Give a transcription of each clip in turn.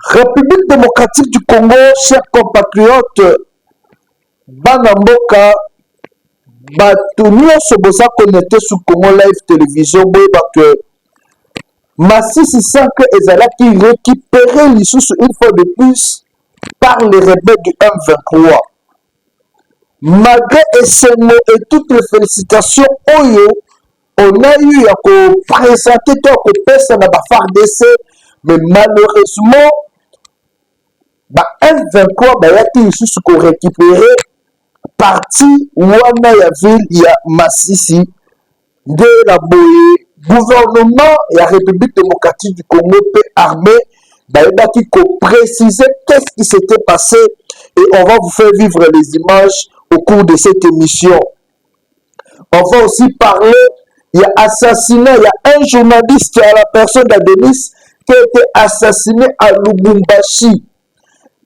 République démocratique du Congo, chers compatriotes, Banamboka, Batunio Sobosa connecté sur Congo Live Télévision, que Massissi 5 Ezala qui récupérait les sous une fois de plus par les rebelles du M23. Malgré SMO et toutes les félicitations, Oyo, on a eu à présenter toi que personne n'a pas FARDC, mais malheureusement, M23 il y a des choses qu'on récupéré parti wana ya ville ya Massissi de la boye gouvernement et la République démocratique du Congo peut armé qui préciser qu'est-ce qui s'était passé et on va vous faire vivre les images au cours de cette émission. On va aussi parler, il y a assassinat, il y a un journaliste à la personne d'Adenis qui a été assassiné à Lubumbashi.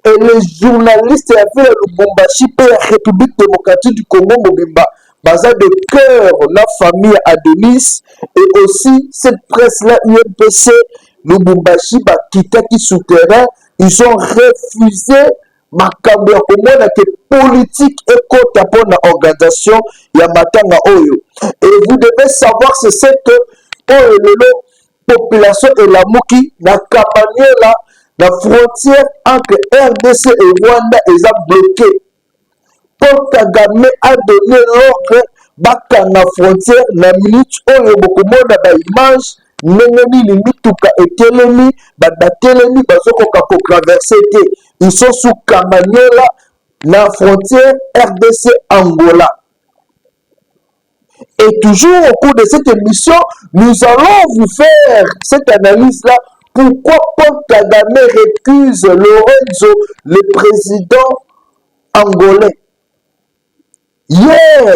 Et les journalistes avaient à Lubumbashi pour la République démocratique du Congo Mobimba. Basé de cœur, la famille Adenis et aussi cette presse-là, UMPC, Lubumbashi, Kitaki souterrain, ils ont refusé makambo ya komona que politique et côté pour l'organisation ya matanga oyo. Et vous devez savoir c'est cette population et la Muki na Kamanyola, la frontière entre RDC et Rwanda est bloquée. Paul Kagame a donné l'ordre baka na frontière na minute oyo bokomona ba image nengeni limituka etelemi badatelemi bazokoka ko traverser te. Ils sont sous Kamanyola, la frontière RDC Angola. Et toujours au cours de cette émission, nous allons vous faire cette analyse-là. Pourquoi Paul Kagame récuse Lorenzo, le président angolais? Hier,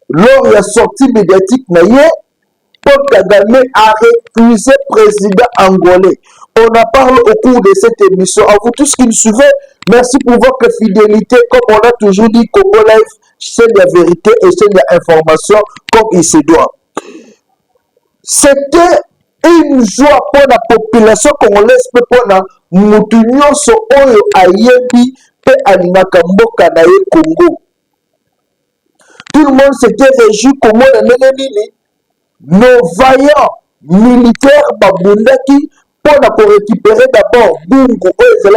lors de la sortie médiatique, Paul Kagame a récusé le président angolais. On en parle au cours de cette émission. À vous tous qui nous suivez, merci pour votre fidélité. Comme on a toujours dit, Congo Live, c'est la vérité et c'est l'information comme il se doit. C'était une joie pour la population congolaise, pour la Moutounion, so oyo ayebi, pe alinaka mboka na ye Congo. Tout le monde s'était réjoui comment nos vaillants militaires babundaki pour récupérer d'abord Bungu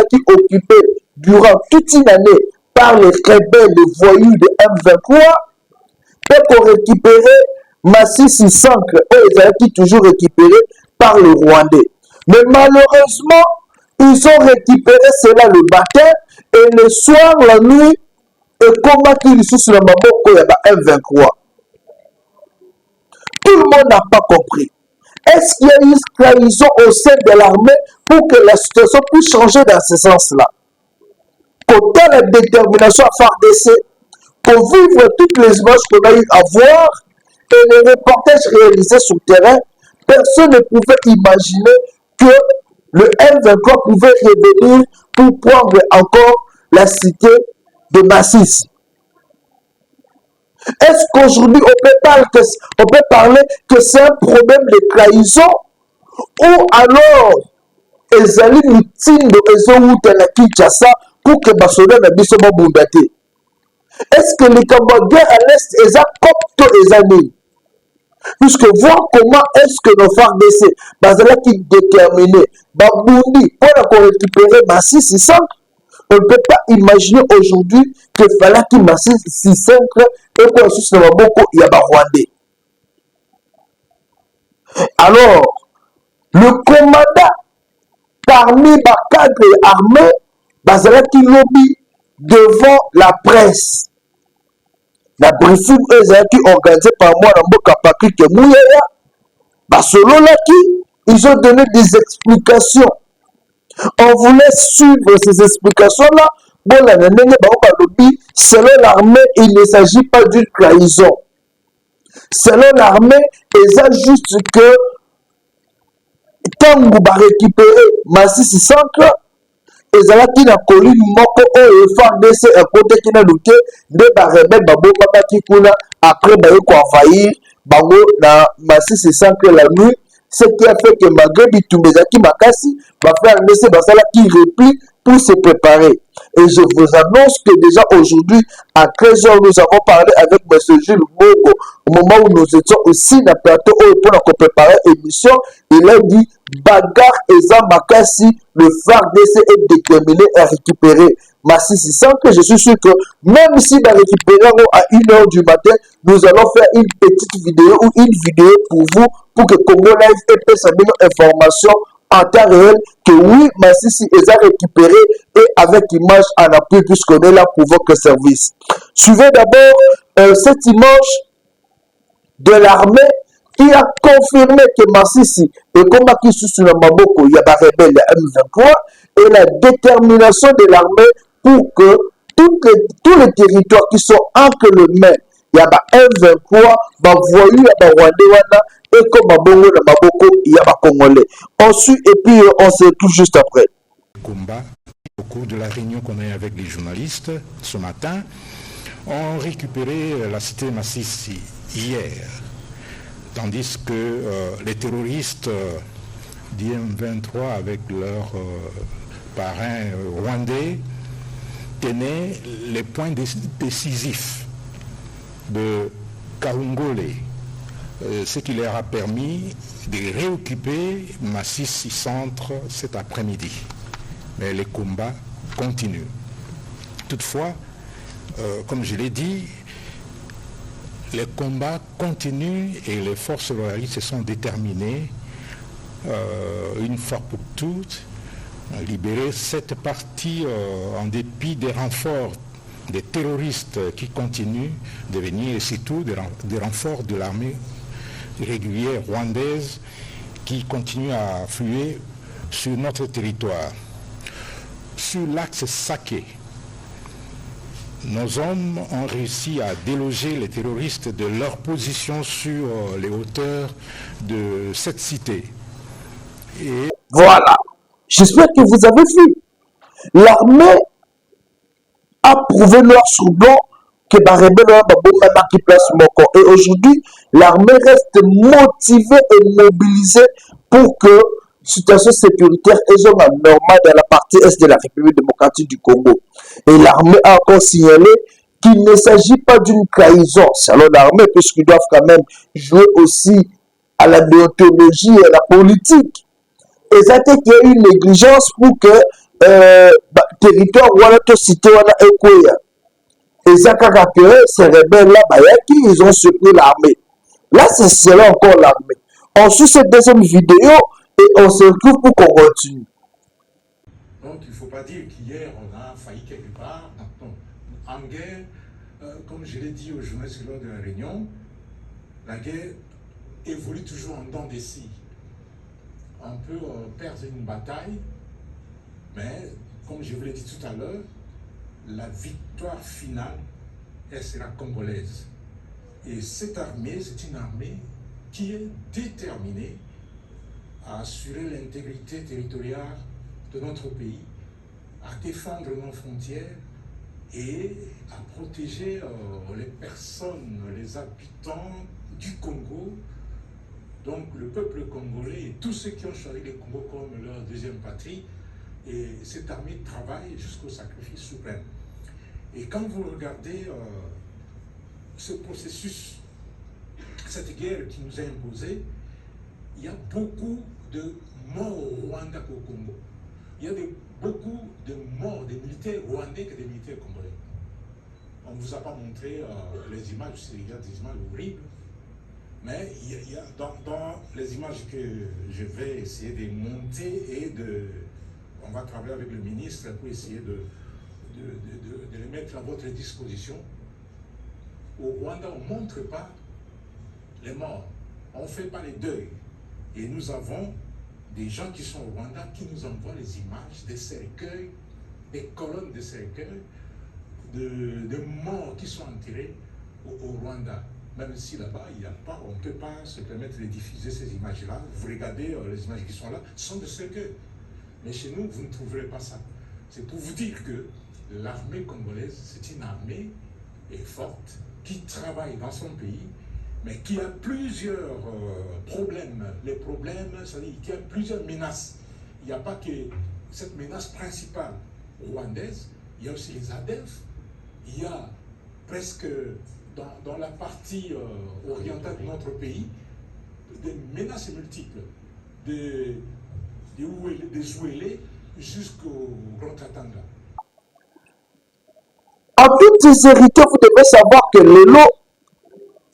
qui occupé durant toute une année par les rebelles de voyous de M23 pour récupérer Massissi 5 qui toujours récupéré par le Rwandais. Mais malheureusement, ils ont récupéré cela le matin et le soir, la nuit, et comment qu'ils sont sur le maboko ya M23. Tout le monde n'a pas compris. Est-ce qu'il y a une trahison au sein de l'armée pour que la situation puisse changer dans ce sens-là? Côté la détermination à FARDC, pour vivre toutes les images qu'on a eu à voir et les reportages réalisés sur le terrain, personne ne pouvait imaginer que le M23 pouvait revenir pour prendre encore la cité de Massissi. Est-ce qu'aujourd'hui on peut parler que c'est un problème de trahison ou alors ezali mitindo ezowuta na Kinshasa pour que basoda na biso babundate? Est-ce que les Cambodgiens à l'Est eza copto ezali? Puisque voir comment est-ce que nos FARDC bazala qui déterminé babundi pour récupérer Massissi 5. On ne peut pas imaginer aujourd'hui que fallait qu'il Massissi 5 et qu'on soit dans beaucoup il y a des Rwandais. Alors, le commandant parmi les cadres armés, bazala qui lobby devant la presse. La briefing est organisée par moi dans Mboka Patrick Mouyaya. Selon là ils ont donné des explications. On voulait suivre ces explications-là. Selon l'armée, il ne s'agit pas d'une trahison. Selon l'armée, il a juste que tant que vous récupérez Massissi 5, ils ont dit que colline moko oyo FARDC à côté qui n'a lutté de rebelle babo papa qui kuna après ba ko envahir bango na Massissi 5 la nuit Ce qui a fait que malgré Bitumbezaki Makasi, ma frère Messé Basala qui replie pour se préparer. Et je vous annonce que déjà aujourd'hui, à 13h, nous avons parlé avec M. Jules Bogo, au moment où nous étions aussi dans le plateau pour préparer l'émission. Il a dit Bagar et Makasi, le FARDC est déterminé à récupérer Massissi. Sans que je suis sûr que même si va récupérer à 1h du matin, nous allons faire une petite vidéo ou une vidéo pour vous, pour que Congo Live ait sa information en temps réel que oui, Massissi est récupéré et avec image en appui puisqu'on est là pour votre service. Suivez d'abord cette image de l'armée qui a confirmé que Massissi est comme qui sous le Maboko, il y a des rebelles M23 et la détermination de l'armée pour que tous les territoires qui sont entre les mains, il y a M23, voyou, il y a Rwanda, et comme Bongo na Maboko, il y a Congolais. On suit et puis on se retrouve juste après. Combat, au cours de la réunion qu'on a eu avec les journalistes ce matin, ont récupéré la cité Massissi hier. Tandis que les terroristes d'IM23 avec leurs parrains rwandais tenaient les points décisifs de Kaungole, ce qui leur a permis de réoccuper Massissi Centre cet après-midi. Mais les combats continuent. Toutefois, comme je l'ai dit, les combats continuent et les forces loyalistes se sont déterminées, une fois pour toutes, à libérer cette partie en dépit des renforts des terroristes qui continuent de venir et surtout des renforts de l'armée régulière rwandaise qui continue à affluer sur notre territoire. Sur l'axe Saké, nos hommes ont réussi à déloger les terroristes de leur position sur les hauteurs de cette cité. Et... Voilà. J'espère que vous avez vu. L'armée a prouvé noir sur blanc que et aujourd'hui, l'armée reste motivée et mobilisée pour que la situation sécuritaire est normale dans la partie est de la République démocratique du Congo. Et l'armée a encore signalé qu'il ne s'agit pas d'une trahison. Selon l'armée, puisqu'ils doivent quand même jouer aussi à la déontologie et à la politique. Et ça qu'il y a une négligence pour que territoire ou la cité ou la Ekoya. Et ça que ces rebelles-là, ils ont surpris l'armée. Là, c'est selon encore l'armée. On suit cette deuxième vidéo et on se retrouve pour qu'on continue. Donc, il ne faut pas dire qu'hier, on a failli quelque part. Non. En guerre, comme je l'ai dit aux journalistes lors de la réunion, la guerre évolue toujours en dents des scies. On peut perdre une bataille, mais comme je vous l'ai dit tout à l'heure, la victoire finale, elle sera congolaise. Et cette armée, c'est une armée qui est déterminée à assurer l'intégrité territoriale de notre pays, à défendre nos frontières et à protéger les personnes, les habitants du Congo, donc le peuple congolais et tous ceux qui ont choisi le Congo comme leur deuxième patrie. Et cette armée travaille jusqu'au sacrifice suprême. Et quand vous regardez ce processus, cette guerre qui nous est imposée, il y a beaucoup de morts au Rwanda qu'au Congo. Il y a beaucoup de morts des militaires rwandais que des militaires congolais. On ne vous a pas montré les images, il y a des images horribles. Mais il y a dans les images que je vais essayer de monter et on va travailler avec le ministre pour essayer de les mettre à votre disposition. Au Rwanda, on ne montre pas les morts, on ne fait pas les deuils. Et nous avons des gens qui sont au Rwanda qui nous envoient les images des cercueils, des colonnes de cercueils, de morts qui sont enterrés au Rwanda. Même si là-bas, il n'y a pas, on ne peut pas se permettre de diffuser ces images-là. Vous regardez les images qui sont là, ce sont des cercueils. Mais chez nous, vous ne trouverez pas ça. C'est pour vous dire que l'armée congolaise, c'est une armée forte qui travaille dans son pays mais qui a plusieurs problèmes. Les problèmes, c'est-à-dire qu'il y a plusieurs menaces. Il n'y a pas que cette menace principale rwandaise, il y a aussi les ADF, il y a presque dans la partie orientale de notre pays des menaces multiples, des Ouélés jusqu'au Grand Katanga. En toute sincérité, vous devez savoir que le lot,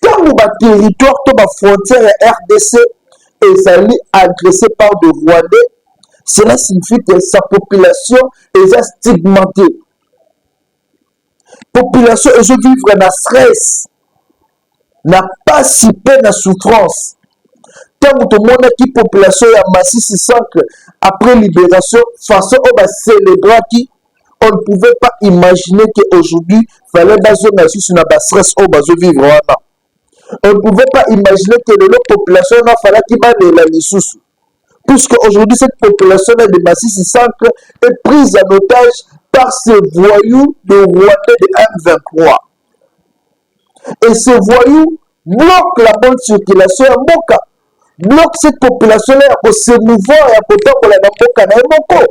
quand le territoire, toute la frontière RDC est agressée par des Rwandais, cela signifie que sa population est stigmatée. La population est vivre dans le stress, n'a pas si peu de souffrance. Tant que tout le monde qui population est Massissi Centre après libération, façon on va célébrer qui on ne pouvait pas imaginer qu'aujourd'hui il fallait baser sur un stress au bas vivre. On ne pouvait pas imaginer que la population n'a fallu qu'il y ait la sous. Puisque aujourd'hui cette population de Massissi Centre est prise en otage par ces voyous de Rwandais de M23. Et ces voyous bloquent la bonne circulation à Mboka. Bloque cette population-là pour se mouvoir et pour temps la Mboka na Moko.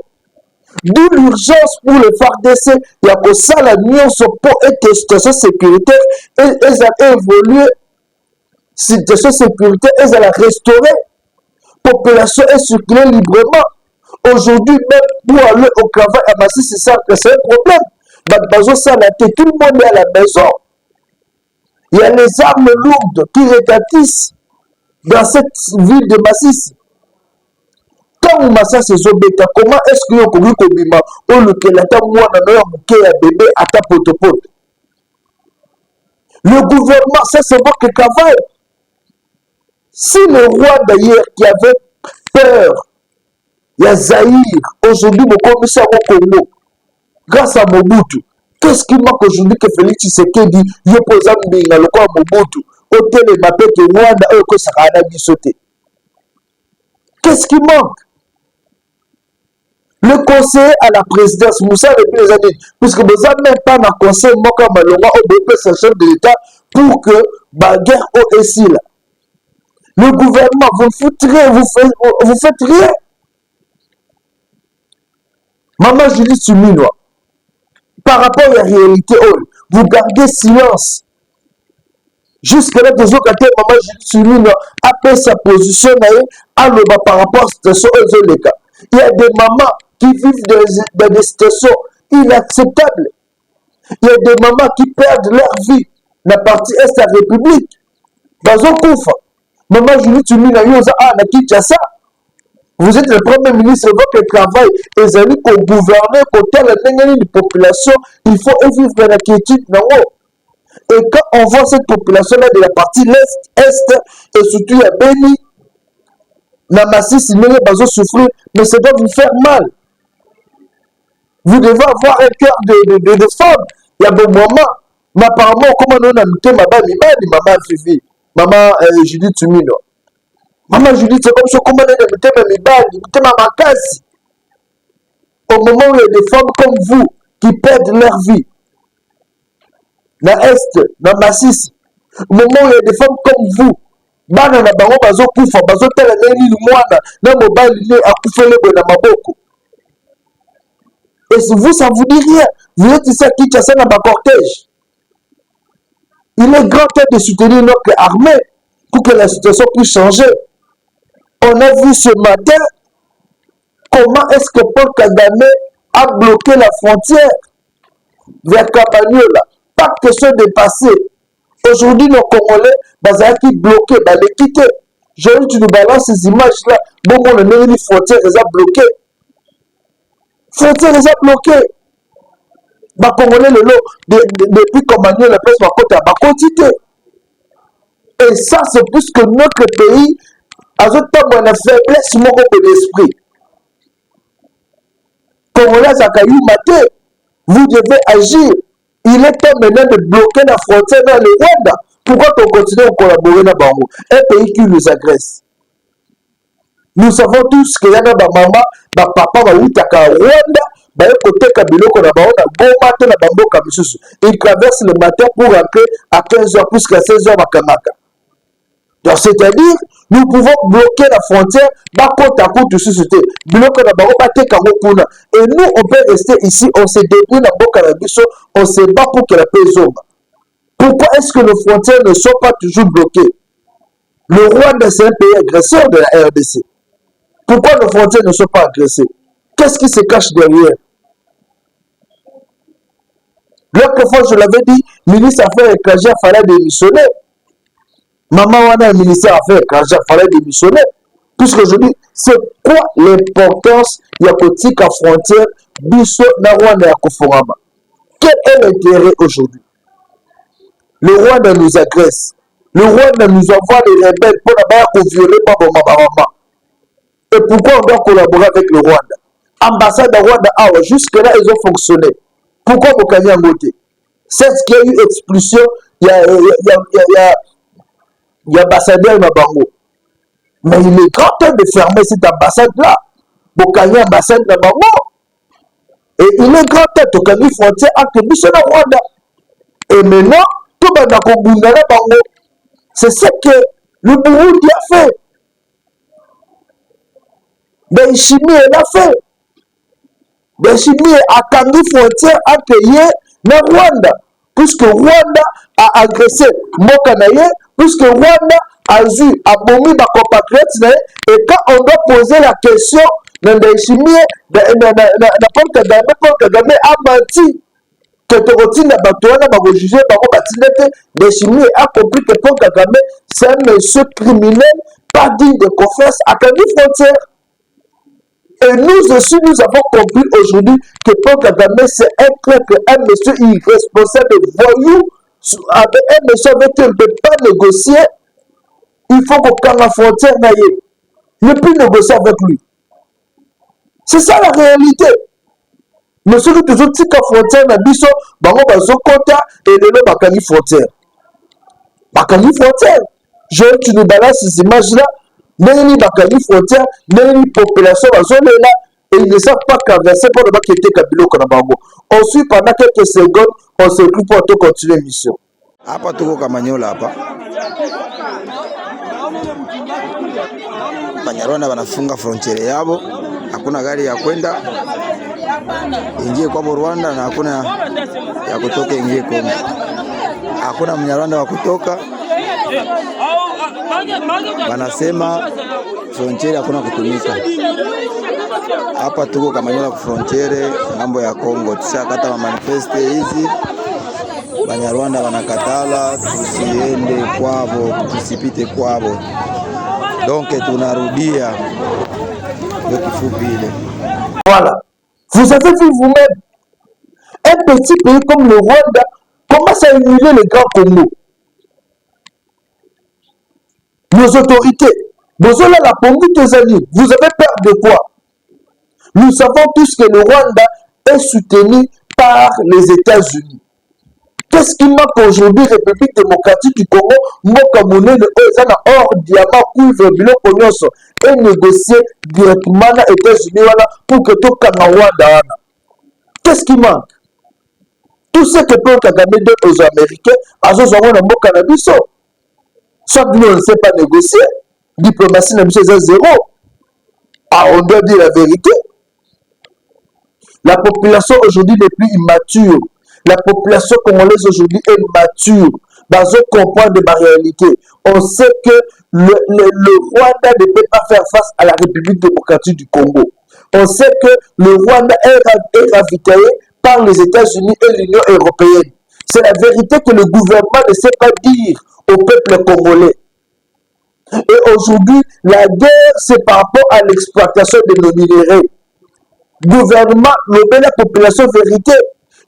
D'où l'urgence pour le FARDC, il y a pour ça la nuance pour être situation sécuritaire et elles ont évolué. Situation sécuritaire, elles ont restauré. La population est circulée librement. Aujourd'hui, même pour aller au travail à Massissi Centre, c'est un problème. Tout le monde est à la maison. Il y a les armes lourdes qui rétatissent dans cette ville de Massissi. Quand Massa se zobeta, comment est-ce que vous pouvez combimer au lequelata moi na bouquet à bébé à ta potopote? Le gouvernement, ça c'est moi qui travaille. Si le roi d'ailleurs qui avait peur, il y a Zahir, aujourd'hui mon commissaire au Congo, grâce à Mobutu, qu'est-ce qui manque aujourd'hui que Félix Tshisekedi y pose un binga le quoi Mobutu, au télé m'appelle que Rwanda et que ça a sauté. Qu'est-ce qui manque? Le conseiller à la présidence, Moussa depuis les années, puisque vous n'avez même pas un conseil Moka Malonga au BP, chef de l'État, pour que la guerre au SI là. Le gouvernement, vous faites rien. Maman Julie Tsumino, par rapport à la réalité, vous gardez silence. Jusque-là, des autres côtés, Maman Julie Tsumino a fait sa position par rapport à cette situation aux cas. Il y a des mamans qui vivent dans des situations inacceptables. Il y a des mamans qui perdent leur vie dans la partie est de la République. Dans un couvre. Maman Julie Tsumino, vous êtes le premier ministre, votre travail, et vous allez gouverner, côté la population, il faut vivre dans la quiétude. Et quand on voit cette population-là de la partie est, et surtout il y a Béni, Namassi, si vous avez souffrir, mais ça doit vous faire mal. Vous devez avoir un cœur de femme. Il y a des moments, mais apparemment, comment on a muté maman Fifi, maman Judith Tsumino. Maman Judith, c'est comme ça, comment on a muté maman Kasi. Au moment où il y a des femmes comme vous qui perdent leur vie, dans l'Est, dans Massissi, au moment où il y a des femmes comme vous, bana na bango bazokufa bazotala nini mwana na mobali ne akufele na maboko. Et si vous, ça vous dit rien, vous êtes ici à Kinshasa dans ma cortège. Il est grand temps de soutenir notre armée pour que la situation puisse changer. On a vu ce matin comment est-ce que Paul Kagame a bloqué la frontière vers Kamanyola. Pas question de passer. Aujourd'hui, nos Congolais, qui bloqués, les quitter. J'ai eu tu nous balances ces images-là. Bon, on a mis les frontières, les a bloquées. Frontières, les a bloquées. Les Congolais, depuis qu'on a mis la presse, va continuer. Et ça, c'est plus que notre pays a une faiblesse de l'esprit. Congolais, ça a eu maté. Vous devez agir. Il est temps maintenant de bloquer la frontière dans le Rwanda. Pourquoi on continue à collaborer dans Bango? Un pays qui nous agresse. Nous savons tous que y a des mamans, des papas, des Rwanda, des côtés Kabilo, qu'on a Goma, na Bambo Kabisusu. Ils traversent le matin pour rentrer à 15h, plus qu'à 16h à Kamaka. Donc, c'est-à-dire, nous pouvons bloquer la frontière, et nous, on peut rester ici, on se débrouille dans le Carabiso, on se bat pour que la paix soit. Pourquoi est-ce que nos frontières ne sont pas toujours bloquées? Le Rwanda, c'est un pays agresseur de la RDC. Pourquoi nos frontières ne sont pas agressées? Qu'est-ce qui se cache derrière? L'autre fois, je l'avais dit, le ministre Affaires étrangères fallait démissionner. Maman Wana, le ministère Affaires étrangères fallait démissionner. Puisque je dis, c'est quoi l'importance de la politique à frontière biso na Rwanda ya Koforama? Quel est l'intérêt aujourd'hui? Le Rwanda nous agresse. Le Rwanda nous envoie les rebelles pour d'abord violer Mama. Et pourquoi on doit collaborer avec le Rwanda? Ambassade de Rwanda, jusque-là, ils ont fonctionné. Pourquoi vous gagnez en côté? C'est ce qu'il y a eu expulsion, il y a ambassadeur Mabango. Mais il est grand temps de fermer cette ambassade-là. Vous gagnez ambassade Mabango. Et il est grand temps de gagner frontière entre Michel et Rwanda. Et maintenant, tout le monde a Bango. C'est ce que le Burundi a fait. Mais Chimie l'a fait. Mais Chimie a gagné frontière entre Yé et Rwanda. Puisque Rwanda a agressé Mokanaye, puisque Rwanda a eu abomi ma compatriote, et quand on doit poser la question, Ndayishimiye Paul Kagame a menti. Que tu retiens la bataille, on va juger par Batinete. Ndayishimiye a compris que Paul Kagame, c'est un monsieur criminel, pas digne de confiance, à Kagame frontière. Et nous aussi, nous avons compris aujourd'hui que Paul Kagame, c'est un monsieur irresponsable, voyou, avec un monsieur avec qui on ne peut pas négocier. Il faut qu'on la frontière n'aille. Ne plus négocier avec lui. C'est ça la réalité. Mais ceux qui toujours dit qu'à frontière, n'a biso, bango bazokota et le bakani frontière. Bakani frontière. Tu nous balances ces images-là. N'est-ce bakani frontière, n'est-ce population bazolena et ils ne savent pas traverser pour ne pas quitter Kabilo Kanabango. Ensuite, pendant quelques secondes, on se coupe pour continuer l'émission. Hapa tuko Kamanyola hapa. Banyarwanda wanafunga frontiere yabo, hakuna gari ya kwenda ingie kwa Rwanda na hakuna ya kutoka ingie Kongo. Hakuna Mnyarwanda wa kutoka. Wanasema frontiere hakuna kutumika. Hapa tuko Kamanyola kwa frontiere ngambo ya Kongo. Tushakata ma manifeste hizi. Banyarwanda wanakatala tusiende kwabo, tusipite kwabo. Donc tunarudia le kifupi ile. Voilà. Vous avez vu vous-même un petit pays comme le Rwanda commence à émuler le Grand Congo. Nos autorités, vous avez la Congo des amis, vous avez peur de quoi? Nous savons tous que le Rwanda est soutenu par les États-Unis. Qu'est-ce qui manque aujourd'hui, République démocratique du Congo, Mokamune, le Ozana, or, diamant, cuivre, biloko nyonso, et négocier directement les États-Unis pour que tout le Rwanda. Qu'est-ce qui manque? Tout ce que Paul Kagame donne aux Américains, à ce moment là Mokanabiso. Soit nous on ne sait pas négocier, diplomatie n'est pas zéro. Ah, on doit dire la vérité. La population aujourd'hui n'est plus immature. La population congolaise aujourd'hui est mature. Dans un comprendre de ma réalité. On sait que le Rwanda ne peut pas faire face à la République démocratique du Congo. On sait que le Rwanda est ravitaillé par les États-Unis et l'Union européenne. C'est la vérité que le gouvernement ne sait pas dire au peuple congolais. Et aujourd'hui, la guerre, c'est par rapport à l'exploitation de nos minéraux. Gouvernement, la population vérité.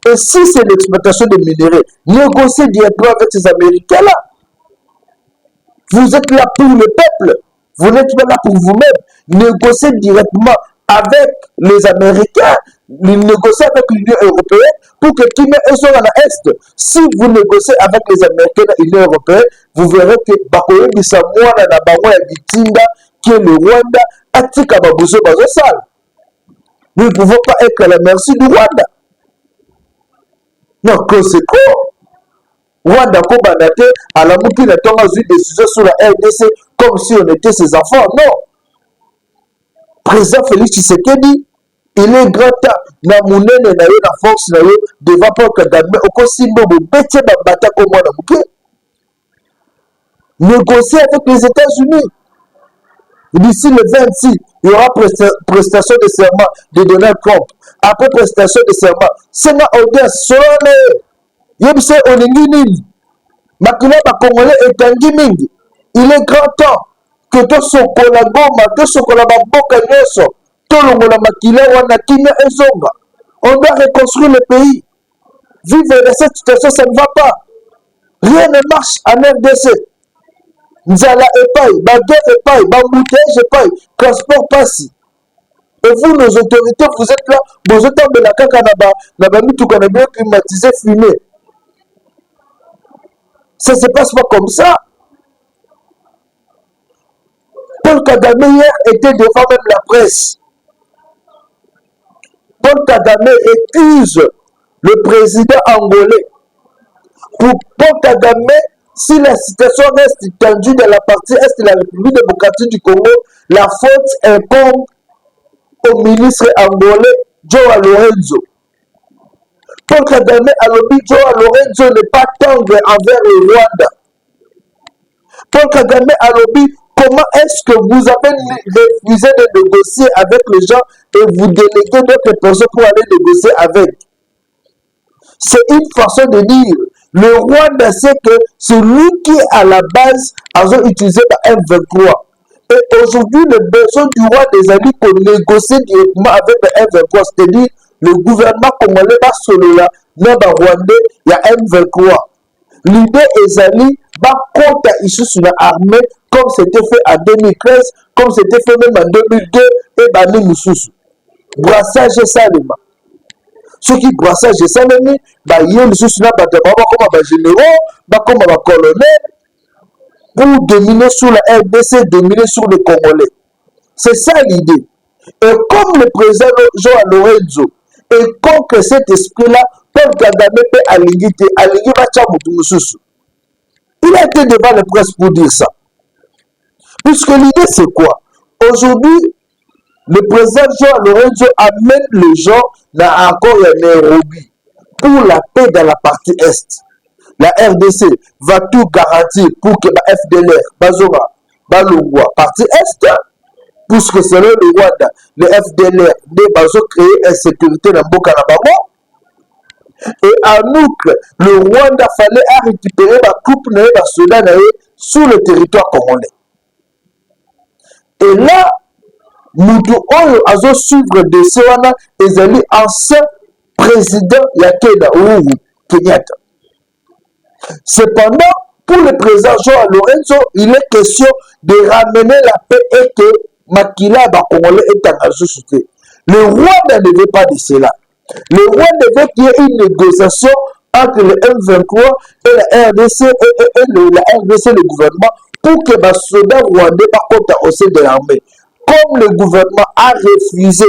Et si c'est l'exploitation des minéraux, négociez directement avec ces Américains-là. Vous êtes là pour le peuple. Vous n'êtes pas là pour vous-même. Négociez directement avec les Américains. Négociez avec l'Union européenne pour que tout le monde soit à l'Est. Si vous négociez avec les Américains et l'Union européenne, vous verrez que Bakoye Bisamoa na Bango ya Bitinda, qui est le Rwanda, Atika Babuzo Bazosal. Nous ne pouvons pas être à la merci du Rwanda. Non, que c'est quoi? Rwanda Kobanda te, à la mouki na tonga zui décision sur la RDC comme si on était ses enfants. Non. Président Félix Tshisekedi, il est grand temps na munene na yo na force na yo devant Paul Kagame okosimbo bobete babata ko mwana muke. Négocier avec les États-Unis. D'ici le 26, il y aura prestation de serment de Donald Trump. Après prestation de serment, c'est ma audience. Solone, yebise oningini. Makila ba Congolais etangi mingi. Il est grand temps que to sokola goma, to sokola baboka nyoso, to longola makila wana kimia ezonga. On doit reconstruire le pays. Vivre dans cette situation, ça ne va pas. Rien ne marche en RDC. Nzala epai, baguerre epai, bambouteillage epai, transport passi. Et vous, nos autorités, vous êtes là, vous êtes en la caca là-bas, tout qu'on a bien climatisé, fumé. Ça ne se passe pas comme ça. Paul Kagame hier était devant même la presse. Paul Kagame accuse le président angolais. Pour Paul Kagame, si la situation reste tendue dans la partie est de la République démocratique du Congo, la faute incombe au ministre angolais Joao Lorenzo. Paul Kagame a lobby Joao Lorenzo n'est pas tendre envers le Rwanda. Paul Kagame a lobby comment est-ce que vous avez refusé de négocier avec les gens et vous déléguez d'autres personnes pour aller négocier avec. C'est une façon de dire. Le Rwanda sait que celui qui est à la base a utilisé par M23. Et aujourd'hui, le besoin du roi des amis pour négocier directement avec le M23, c'est-à-dire le gouvernement congolais va solo là, dans le Rwanda, il y a M23. L'idée est d'aller contre ici sur l'armée, comme c'était fait en 2013, comme c'était fait même en 2002, et Bani Moussoussou. Brassage et Salima. Ce qui brassage et Salima, il y a Moussoussou, comme généraux, comme colonel, pour dominer sur la RDC, dominer sur les Congolais. C'est ça l'idée. Et comme le président Joao Lorenzo est contre cet esprit-là, Paul Kagame peut aligner Moussoussou. Il a été devant la presse pour dire ça. Puisque l'idée c'est quoi? Aujourd'hui, le président Joao Lorenzo amène les gens dans encore Nairobi pour la paix dans la partie Est. La RDC va tout garantir pour que la FDLR, Bazoma, Balongwa, partie Est, puisque selon le Rwanda, le FDLR, les Bazo créer insécurité dans Boka Nabamo. Et en outre, le Rwanda fallait récupérer la coupe de la Soudan sur le territoire congolais. Et là, Moutou Oyo a suivre de Sewana et ancien président Yakeda Uhuru Kenyatta. Cependant, pour le président Joao Lorenzo, il est question de ramener la paix et que Makila Congolais est en société. Le Rwanda ne veut pas de cela. Le Rwanda veut qu'il y ait une négociation entre le M23 et la RDC et la RDC, le gouvernement, pour que les soldats rwandais par contre au sein de l'armée. Comme le gouvernement a refusé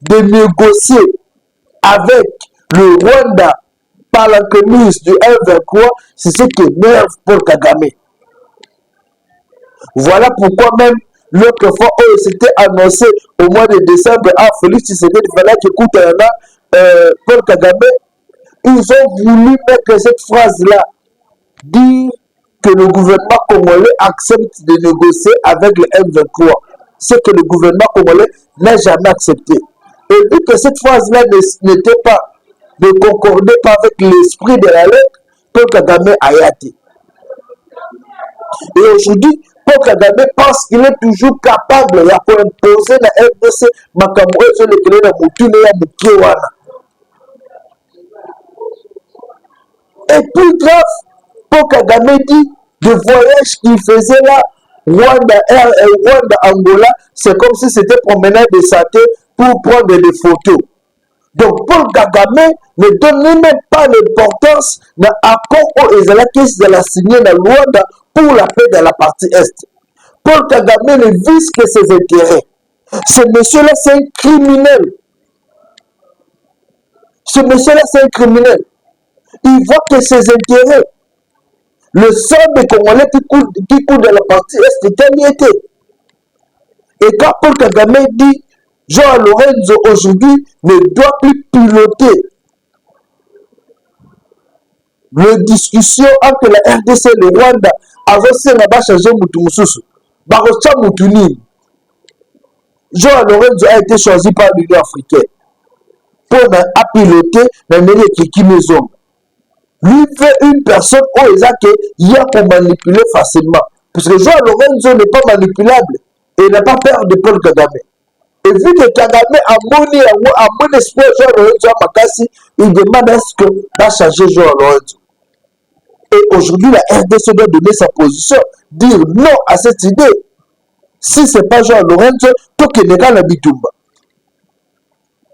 de négocier avec le Rwanda par la commise du M23, c'est ce qui énerve Paul Kagame. Voilà pourquoi même l'autre fois, c'était annoncé au mois de décembre, Félix Tshisekedi, il fallait qu'écoute Paul Kagame, ils ont voulu mettre cette phrase-là, dire que le gouvernement congolais accepte de négocier avec le M23. Ce que le gouvernement congolais n'a jamais accepté. Et vu que cette phrase-là n'était pas, ne concordait pas avec l'esprit de la lettre, Paul Kagame a yaté. Et aujourd'hui, Paul Kagame pense qu'il est toujours capable d'imposer la RDC, Makamoué, sur le clé de Moutune et Moukiwana. Et plus grave, Paul Kagame dit, de voyage qu'il faisait là, Rwanda, Angola, c'est comme si c'était promenade de santé pour prendre des photos. Donc, Paul Kagame ne donne même pas l'importance d'un accord où Ezala qui de la signer dans Rwanda pour la paix dans la partie Est. Paul Kagame ne vise que ses intérêts. Ce monsieur-là, c'est un criminel. Ce monsieur-là, c'est un criminel. il voit que ses intérêts, le sang des Congolais qui coule dans la partie est, quel y était. Et quand Paul Kagame dit Joao Lorenzo aujourd'hui ne doit plus piloter la discussion entre la RDC et le Rwanda, avancé là-bas changer Moutoumoussousou, Barocha Moutouni. Joao Lorenzo a été choisi par l'Union africaine pour piloter la mairie qui maison. Lui fait une personne où il y a pour manipuler facilement. Parce que Joao Lorenzo n'est pas manipulable et il n'a pas peur de Paul Kagame. Et vu que Kagame a mon espoir Joao Lorenzo à Makassi, il demande à ce que va changer Joao Lorenzo. Et aujourd'hui, la RDC doit donner sa position, dire non à cette idée. Si ce n'est pas Joao Lorenzo, tout qu'il n'est qu'à la Bitumba.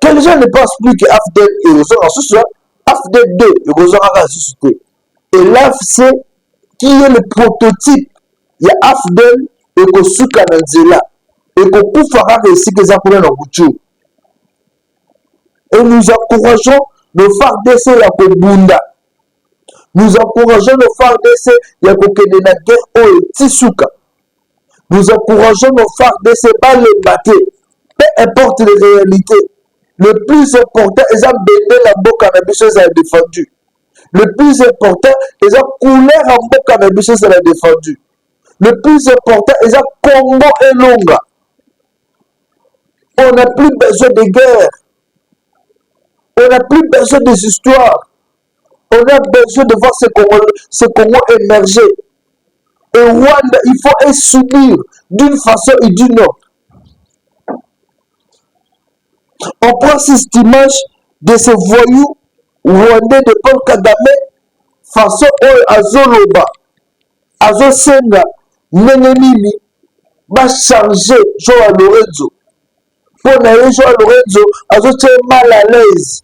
Que les gens ne pensent plus que Afdel et Rosora ce soir, Afdel 2 et Rosora a suscité. Et l'AFC, qui est le prototype, il y a Afdel et Kosuka Nanzela. Et Kokufara réussi que ça pourrait dans Bouchou. Et nous encourageons nos FARDC à Kobunda. Nous encourageons nos FARDC à Kokenena guerre au Tisuka. Nous encourageons nos FARDC à les battre. Peu importe les réalités. Le plus important, ils ont béné la boue cannabis, ils ont défendu. Le plus important, ils ont coulé en boue cannabis, ils ont défendu. Le plus important, ils ont Congo et Longa. On n'a plus besoin de guerre. On n'a plus besoin des histoires. On a besoin de voir ce Congo émerger. Et Rwanda, il faut les subir d'une façon et d'une autre. On prend cette image de ce voyou rwandais de Paul Kagame façon Azoloba, Azosenga, Nenenini, va changer Joao Lorenzo. Pour n'aller Joao Lorenzo, Azoche mal à l'aise.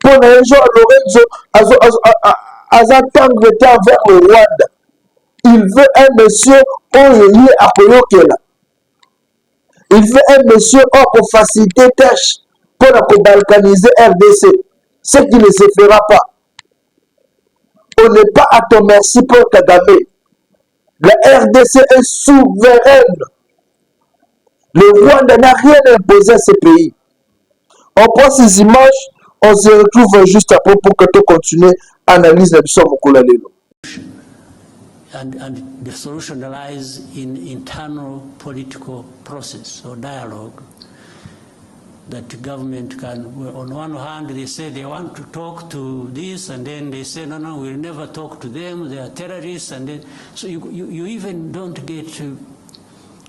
Pour n'aller Joao Lorenzo, Azatang était envers le Rwanda. Il veut un monsieur qui est à Koyokela. Il veut un monsieur pour faciliter tâche pour balkaniser RDC. Ce qui ne se fera pas. On n'est pas à ton merci pour Kagame. La RDC est souveraine. Le Rwanda n'a rien imposé à ce pays. On prend ces images, on se retrouve juste après pour que tu continues à analyser la mission Mokula Lelo. And the solution lies in internal political process or dialogue that the government can, on one hand they say they want to talk to this and then they say no, we'll never talk to them, they are terrorists, and then so you even don't get to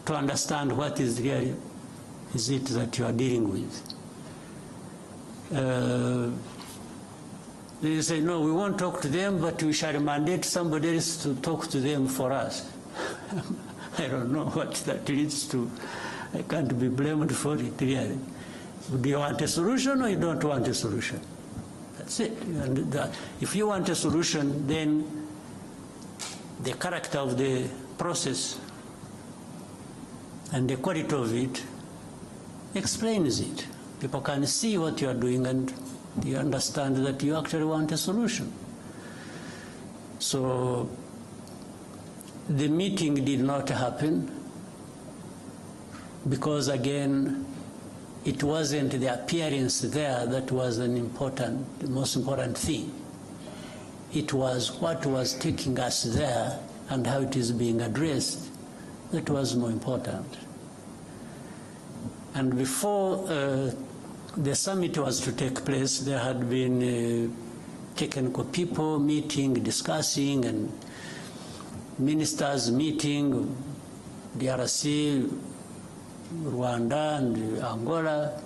understand what is really is it that you are dealing with. They say, no, we won't talk to them, but we shall mandate somebody else to talk to them for us. I don't know what that leads to. I can't be blamed for it, really. Do you want a solution or you don't want a solution? That's it. And if you want a solution, then the character of the process and the quality of it explains it. People can see what you are doing and you understand that you actually want a solution. So the meeting did not happen because, again, it wasn't the appearance there that was the most important thing. It was what was taking us there and how it is being addressed that was more important. And before the summit was to take place, there had been technical people meeting, discussing, and ministers meeting, DRC, Rwanda, and Angola.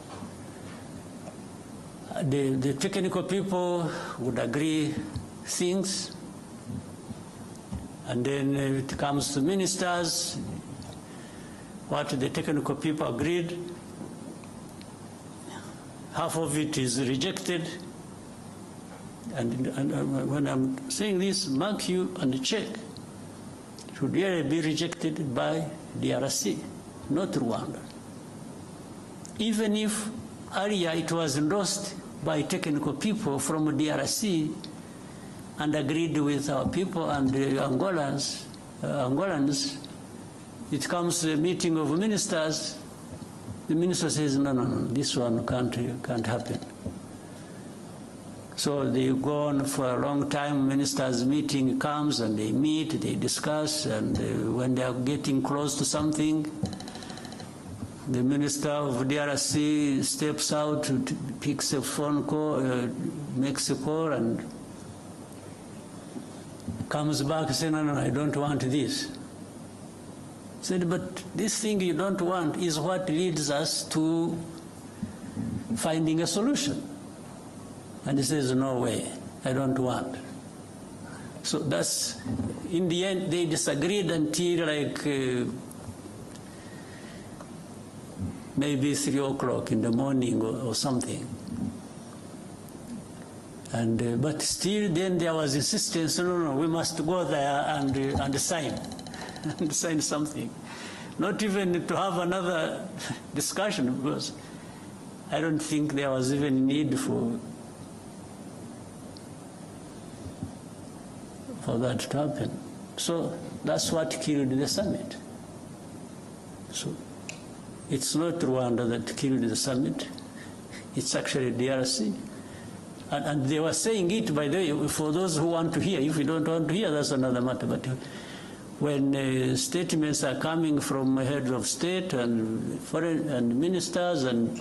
The technical people would agree things, and then it comes to ministers, what the technical people agreed, half of it is rejected. And when I'm saying this, mark you and check. It should really be rejected by DRC, not Rwanda. Even if earlier it was endorsed by technical people from DRC, and agreed with our people and Angolans, it comes to a meeting of ministers, the minister says, no, this one can't happen. So they go on for a long time, ministers' meeting comes and they meet, they discuss, and when they are getting close to something, the minister of DRC steps out, picks a phone call, makes a call, and comes back saying, no, I don't want this. Said, but this thing you don't want is what leads us to finding a solution. And he says, no way, I don't want. So that's, in the end, they disagreed until like maybe 3 o'clock in the morning or something. And but still then there was insistence, no, we must go there and sign, and sign something. Not even to have another discussion, because I don't think there was even need for that to happen. So that's what killed the summit. So it's not Rwanda that killed the summit, it's actually DRC. And they were saying it, by the way, for those who want to hear. If you don't want to hear, that's another matter. But when statements are coming from heads of state and foreign and ministers, and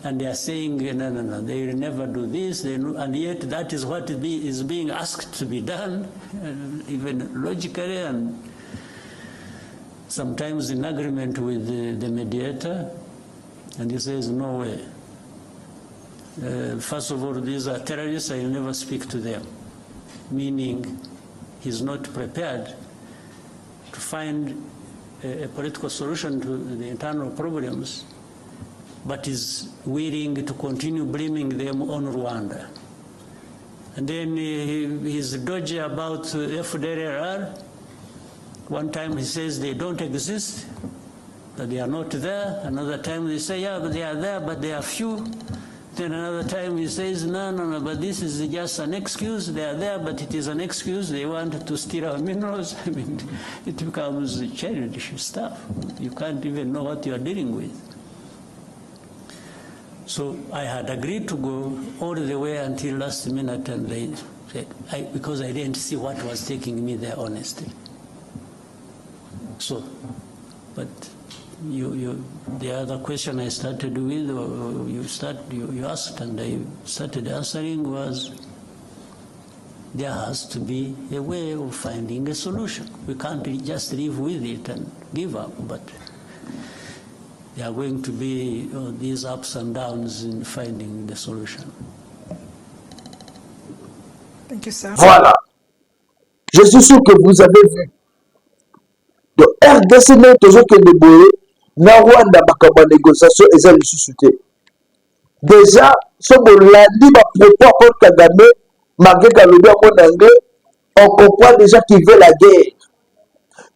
they are saying, no, they will never do this, and yet that is what is being asked to be done, even logically, and sometimes in agreement with the mediator, and he says, no way. First of all, these are terrorists, I will never speak to them. Meaning, he's not prepared to find a political solution to the internal problems, but is willing to continue blaming them on Rwanda. And then he's dodgy about FDLR. One time he says they don't exist, that they are not there. Another time they say, yeah, but they are there, but they are few. Then another time he says, no, but this is just an excuse. They are there, but it is an excuse. They want to steal our minerals. I mean, it becomes childish stuff. You can't even know what you are dealing with. So I had agreed to go all the way until last minute, and they said, because I didn't see what was taking me there, honestly. So, but the other question I started with, or you asked, and I started answering, was there has to be a way of finding a solution. We can't just live with it and give up, but there are going to be these ups and downs in finding the solution. Thank you, sir. Voilà. Je suis sûr que vous avez vu. Le RDC n'est toujours que de boye. Na Rwanda bakaba négociation eza lisusu te. Déjà, ce bolandi ba propos Paul Kagame, malgré Kalobi en anglais, on comprend déjà qu'il veut la guerre.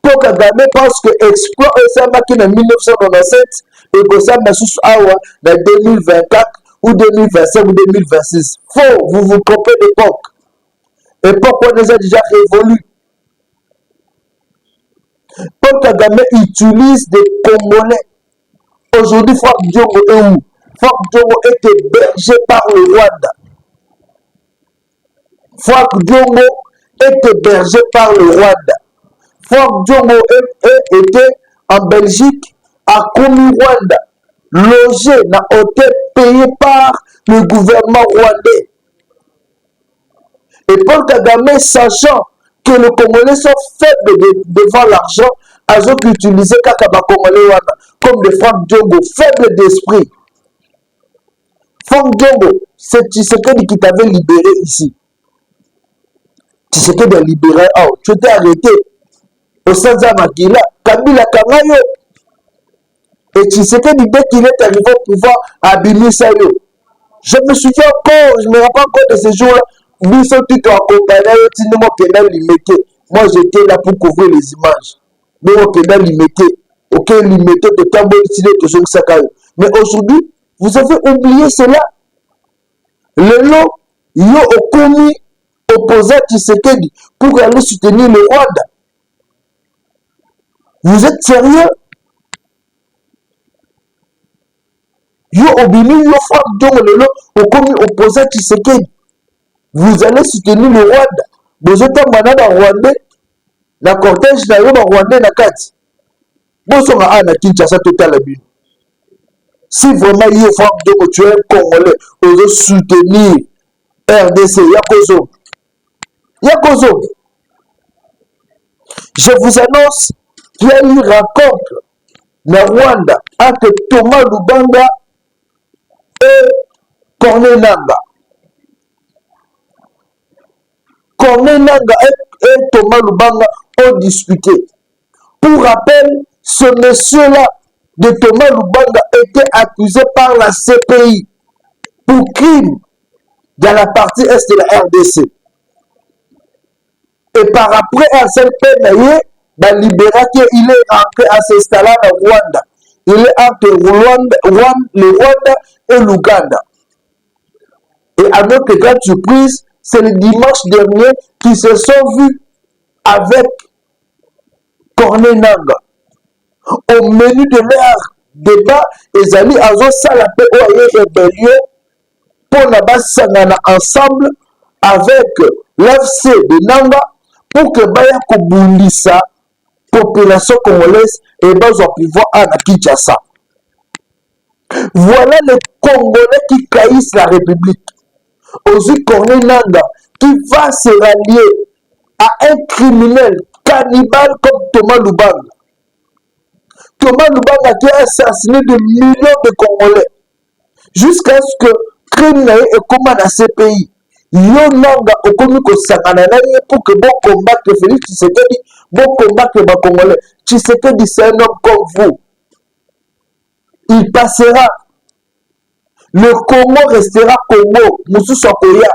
Paul Kagame pense que exploit esamaki en 1997 et que ça m'a sous awa dans 2024 ou 2025 ou 2026. Faux, vous vous trompez d'époque. Époque on les a déjà révolu. Paul Kagame utilise des Congolais. Aujourd'hui, Franck Diongo est où? Franck Diongo est hébergé par le Rwanda. Franck Diongo est hébergé par le Rwanda. Franck Diongo était en Belgique, à Komi Rwanda, logé dans un hôtel payé par le gouvernement rwandais. Et Paul Kagame, sachant que les Congolais sont faibles devant l'argent, ils ont utilisé Kakaba Congolais comme des Franck Diongo, faibles d'esprit. Franck Diongo, c'est Tshisekedi qui t'avait libéré ici. Tshisekedi a libéré, oh, tu t'es arrêté. Au Sanza Makila, Kabila Kamayo. Et Tshisekedi, dès qu'il est arrivé au pouvoir, a abîmé ça. Je me souviens encore, je me rappelle encore de ces jours-là. Moi, j'étais là pour couvrir les images. Mais aujourd'hui, vous avez oublié cela. Le lot, yo okomi opposé à Tshisekedi pour aller soutenir le Rwanda. Vous êtes sérieux? Yo obimi yo femme donc lelo okomi opposé à Tshisekedi. Vous allez soutenir le Rwanda. Vous êtes un Rwandais. La cortège na yo Rwandais na kati. Bosonga ana Kinshasa total abino. Si vraiment il faut que tu es Congolais, vous soutenir RDC, Yakozo. Je vous annonce qu'il y a eu rencontre na Rwanda entre Thomas Lubanga et Corneille Nangaa. Corneille Nangaa et Thomas Lubanga ont discuté. Pour rappel, ce monsieur-là de Thomas Lubanga était accusé par la CPI pour crime dans la partie est de la RDC. Et par après, Arsène Penaye a libéré qu'il est rentré à s'installer en Rwanda. Il est entre le Rwanda et l'Ouganda. Et à notre grande surprise, c'est le dimanche dernier qu'ils se sont vus avec Corneille Nangaa. Au menu de leur débat, ils allaient à la paix ou à rébellion pour la base ensemble avec l'FC de Nangaa pour que Baya Kobundisa, population congolaise, et bas au pouvoir à Kinshasa. Voilà les Congolais qui trahissent la République. Aussi Corneille Nangaa qui va se rallier à un criminel cannibale comme Thomas Lubanga. Thomas Lubanga qui a assassiné des millions de Congolais jusqu'à ce que crime naïe et comment dans ces pays. Yo Nangaa okomi ko sangana naye pour que bon combattre Félix Tshisekedi, bon combattre les Congolais. Tshisekedi c'est un homme comme vous. Il passera. Le Congo restera Congo. Moussou Sokoya.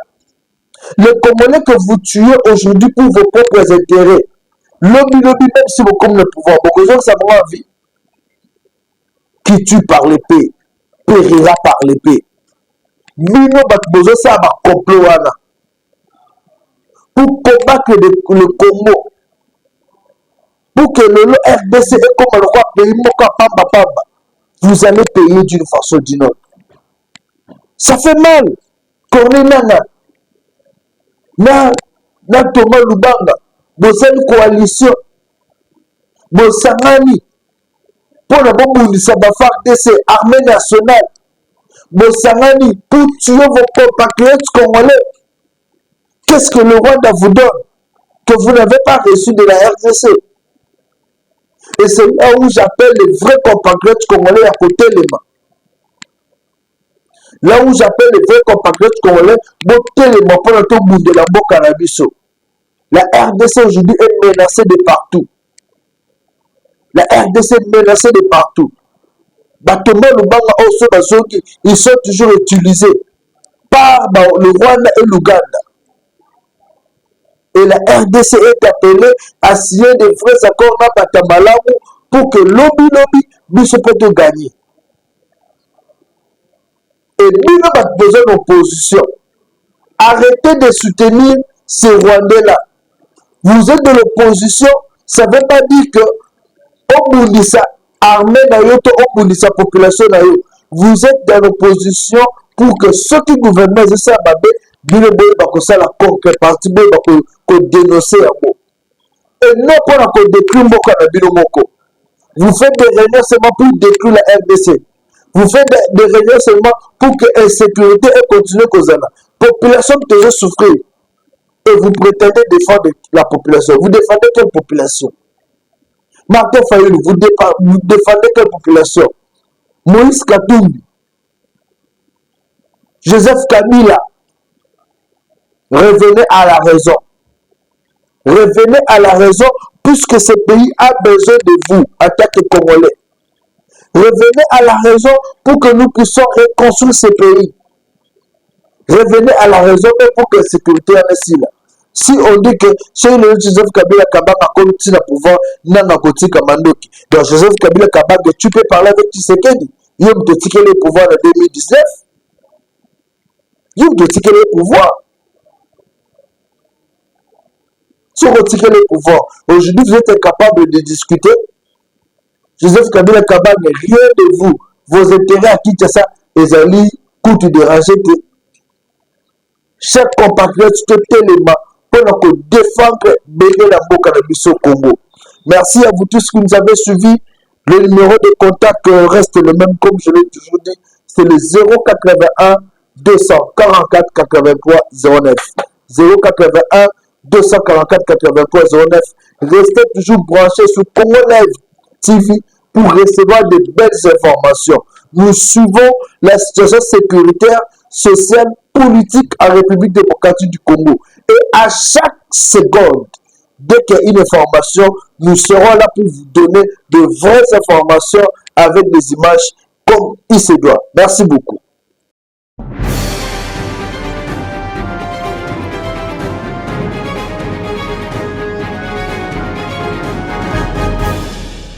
Les Congolais que vous tuez aujourd'hui pour vos propres intérêts. Lobby, même si vous comme le pouvoir. Beaucoup de gens ça va en vie. Qui tue par l'épée, périra par l'épée. Bino batbozo ça va complot wana. Pour combattre le Congo. Pour que le RDC est comme le roi pays moka pamba. Vous allez payer d'une façon ou d'une autre. Ça fait mal. Corneille Nangaa. Na Thomas Lubanga. Vous avez une coalition. Vous sangani. Pour la bombe de FARDC, armée nationale. Vous sangani pour tuer vos compatriotes congolais. Qu'est-ce que le Rwanda vous donne que vous n'avez pas reçu de la RDC? Et c'est là où j'appelle les vrais compatriotes congolais à côté les mains. Là où j'appelle les vrais compatriotes congolais, botter les mains pour le tout bout de la boca à Bisso. La RDC aujourd'hui est menacée de partout. La RDC est menacée de partout. Thomas Lubanga ils sont toujours utilisés par le Rwanda et l'Ouganda. Et la RDC est appelée à signer des vrais accords dans Batamalamu pour que lobby puisse peut gagner. Et nous avons besoin d'opposition. Arrêtez de soutenir ces Rwandais-là. Vous êtes de l'opposition, ça ne veut pas dire que Obundisa armée nayoto Obundisa population nayo. Vous êtes dans l'opposition pour que ceux qui gouvernent ça babé bino boye bakosa la contrepartie boye bako dénoncer yango. Et non pour la détruire moko na bino moko. Vous faites des réunions seulement pour détruire la RDC. Vous faites des réunions seulement pour que l'insécurité continue causana. Population toujours souffrir. Et vous prétendez défendre la population. Vous défendez quelle population? Martin Fayulu, vous défendez quelle population? Moïse Katumbi, Joseph Kabila, revenez à la raison. Revenez à la raison puisque ce pays a besoin de vous en tant que Congolais. Revenez à la raison pour que nous puissions reconstruire ce pays. Revenez à la raison pour que la sécurité en est là. Si on dit que chez le Joseph Kabila Kabaka comme tu le pouvoir, n'a côté Kamandoki. Donc Joseph Kabila Kabaka, tu peux parler avec Tshisekedi. Il a tiqué le pouvoir en 2019. Il a tiqué le pouvoir. sur retirer le pouvoir. Aujourd'hui, vous êtes incapable de discuter. Joseph Kabila Kabange, rien de vous. Vos intérêts à Kinshasa, les alliés, coûtent de déranger. Chers compatriotes, tout élément pour défendre Bélé la Mboka de Congo. Merci à vous tous qui nous avez suivis. Le numéro de contact reste le même, comme je l'ai toujours dit. C'est le 081 244 83 09. 081 244 83 09. Restez toujours branchés sur Congo Live TV pour recevoir de belles informations. Nous suivons la situation sécuritaire, sociale, politique en République démocratique du Congo. Et à chaque seconde, dès qu'il y a une information, nous serons là pour vous donner de vraies informations avec des images comme il se doit. Merci beaucoup.